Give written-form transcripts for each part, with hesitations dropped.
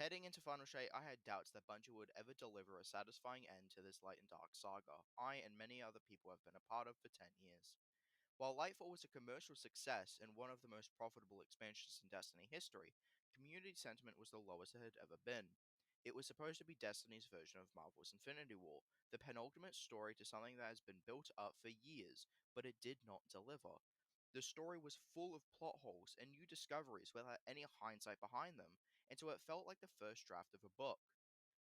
Heading into Final Shape, I had doubts that Bungie would ever deliver a satisfying end to this light and dark saga I and many other people have been a part of for 10 years. While Lightfall was a commercial success and one of the most profitable expansions in Destiny history, community sentiment was the lowest it had ever been. It was supposed to be Destiny's version of Marvel's Infinity War, the penultimate story to something that has been built up for years, but it did not deliver. The story was full of plot holes and new discoveries without any hindsight behind them, and so it felt like the first draft of a book.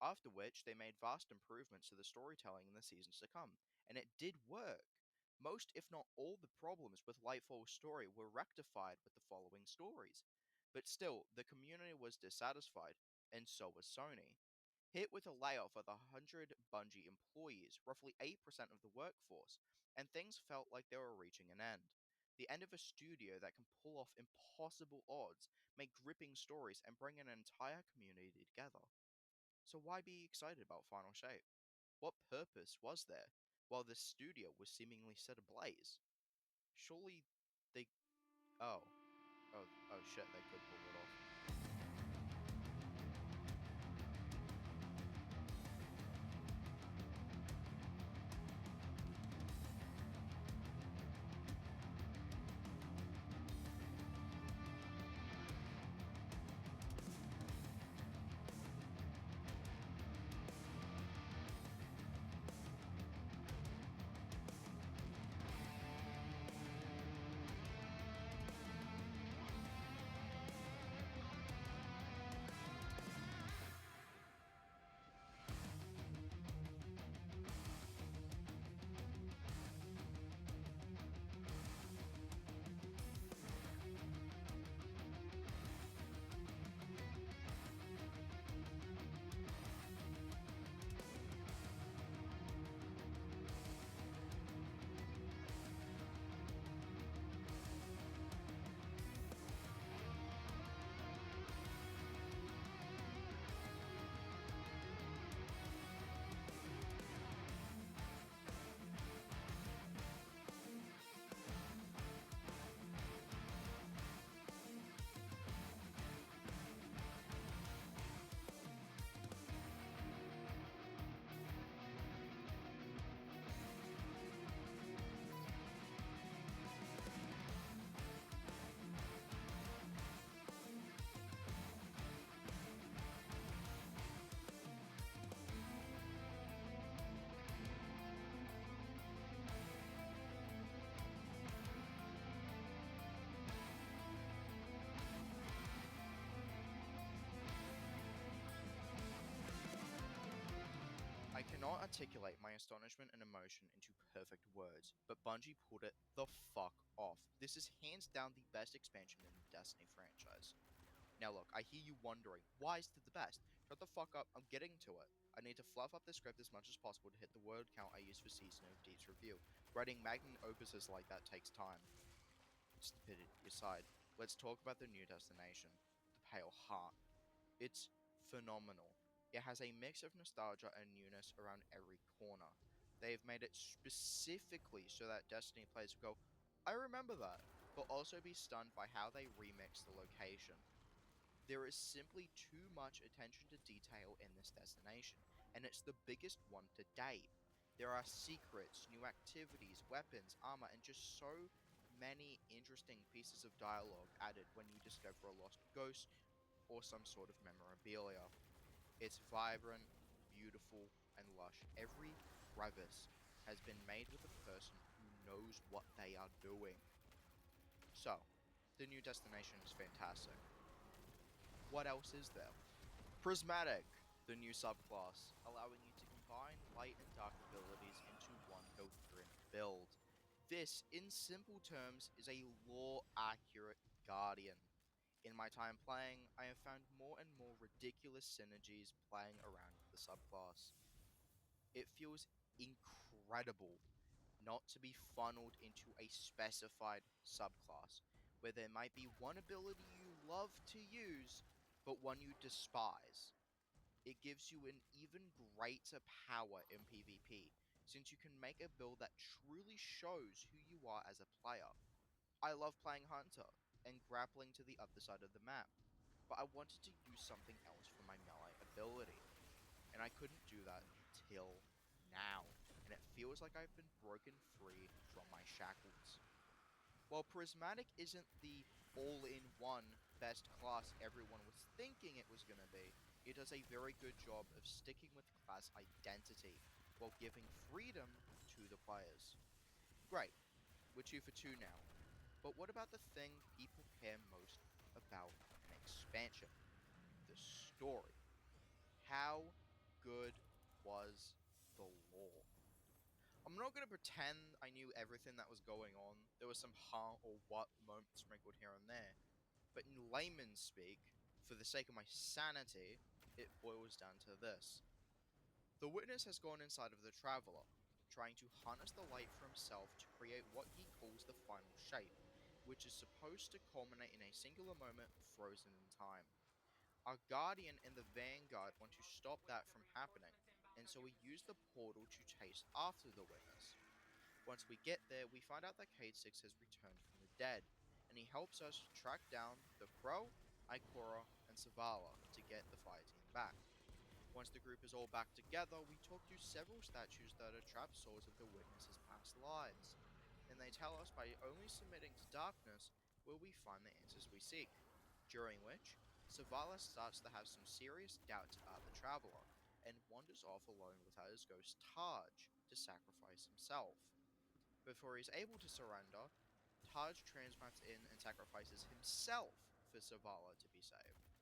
After which, they made vast improvements to the storytelling in the seasons to come, and it did work. Most, if not all, the problems with Lightfall's story were rectified with the following stories. But still, the community was dissatisfied, and so was Sony. Hit with a layoff of 100 Bungie employees, roughly 8% of the workforce, and things felt like they were reaching an end. The end of a studio that can pull off impossible odds, make gripping stories, and bring an entire community together. So why be excited about Final Shape? What purpose was there while the studio was seemingly set ablaze? Surely they. Oh. Oh shit, they could pull it off. I cannot articulate my astonishment and emotion into perfect words, but Bungie pulled it the fuck off. This is hands down the best expansion in the Destiny franchise. Now look, I hear you wondering, why is it the best? Shut the fuck up, I'm getting to it. I need to fluff up the script as much as possible to hit the word count I use for Season of Deep's review. Writing magnum opuses like that takes time. Stupidity aside, let's talk about the new destination, the Pale Heart. It's phenomenal. It has a mix of nostalgia and newness around every corner. They've made it specifically so that Destiny players will go, I remember that, but also be stunned by how they remix the location. There is simply too much attention to detail in this destination, and it's the biggest one to date. There are secrets, new activities, weapons, armor, and just so many interesting pieces of dialogue added when you discover a lost ghost or some sort of memorabilia. It's vibrant, beautiful, and lush. Every crevice has been made with a person who knows what they are doing. So, the new destination is fantastic. What else is there? Prismatic, the new subclass, allowing you to combine light and dark abilities into one coherent build. This, in simple terms, is a lore accurate Guardian. In my time playing, I have found more and more ridiculous synergies playing around with the subclass. It feels incredible not to be funneled into a specified subclass, where there might be one ability you love to use, but one you despise. It gives you an even greater power in PvP, since you can make a build that truly shows who you are as a player. I love playing Hunter and grappling to the other side of the map. but I wanted to use something else for my melee ability, and I couldn't do that till now, and it feels like I've been broken free from my shackles. While Prismatic isn't the all-in-one best class everyone was thinking it was going to be, it does a very good job of sticking with class identity while giving freedom to the players. Great, we're 2 for 2 now, but what about the thing people care most about an expansion? The story. How good was the lore? I'm not going to pretend I knew everything that was going on. There was some huh or what moments sprinkled here and there. But in layman's speak, for the sake of my sanity, it boils down to this. The Witness has gone inside of the Traveler, trying to harness the light for himself to create what he calls the final shape, which is supposed to culminate in a singular moment frozen in time. Our Guardian and the Vanguard want to stop that from happening, and so we use the portal to chase after the Witness. Once we get there, we find out that Cayde-6 has returned from the dead, and he helps us track down the Crow, Ikora, and Zavala to get the fire team back. Once the group is all back together, we talk to several statues that are trapped souls of the Witness's past lives, and they tell us by only submitting to darkness will we find the answers we seek. During which, Zavala starts to have some serious doubts about the Traveler, and wanders off alone without his ghost Taj to sacrifice himself. Before he's able to surrender, Taj transmats in and sacrifices himself for Zavala to be saved.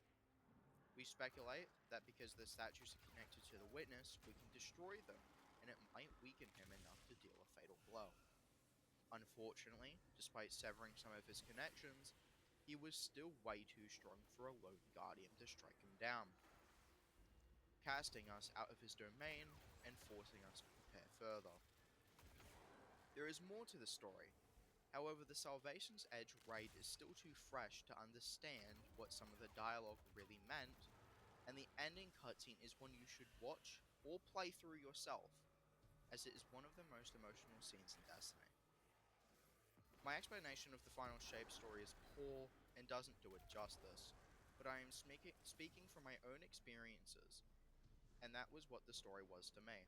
We speculate that because the statues are connected to the Witness, we can destroy them, and it might weaken him enough to deal a fatal blow. Unfortunately, despite severing some of his connections, he was still way too strong for a lone Guardian to strike him down, casting us out of his domain and forcing us to prepare further. There is more to the story. However, the Salvation's Edge raid is still too fresh to understand what some of the dialogue really meant, and the ending cutscene is one you should watch or play through yourself, as it is one of the most emotional scenes in Destiny. My explanation of the Final Shape story is poor and doesn't do it justice, but I am speaking from my own experiences, and that was what the story was to me.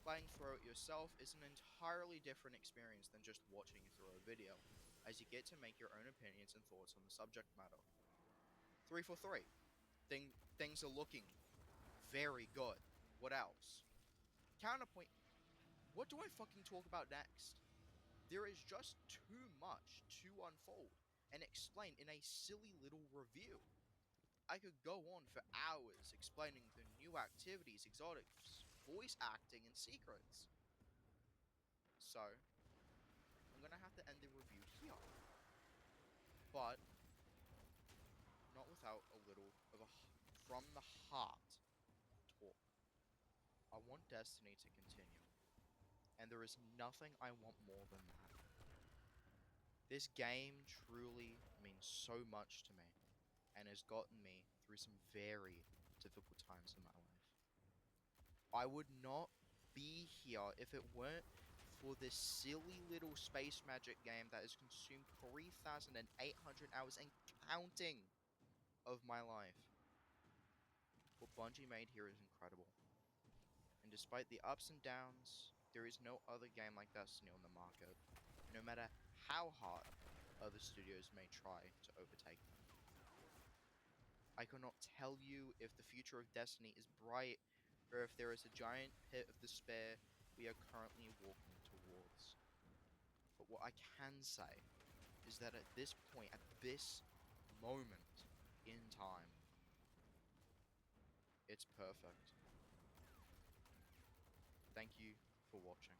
Playing through it yourself is an entirely different experience than just watching through a video, as you get to make your own opinions and thoughts on the subject matter. 3 for 3. Things are looking very good. What else? Counterpoint. What do I fucking talk about next? There is just too much to unfold and explain in a silly little review. I could go on for hours explaining the new activities, exotics, voice acting, and secrets. So, I'm gonna have to end the review here. But, not without a little of a from the heart talk. I want Destiny to continue, and there is nothing I want more than that. This game truly means so much to me, and has gotten me through some very difficult times in my life. I would not be here if it weren't for this silly little space magic game that has consumed 3,800 hours and counting of my life. What Bungie made here is incredible. And despite the ups and downs, there is no other game like Destiny on the market, no matter how hard other studios may try to overtake them. I cannot tell you if the future of Destiny is bright, or if there is a giant pit of despair we are currently walking towards. But what I can say is that at this point, at this moment in time, it's perfect. Thank you for watching.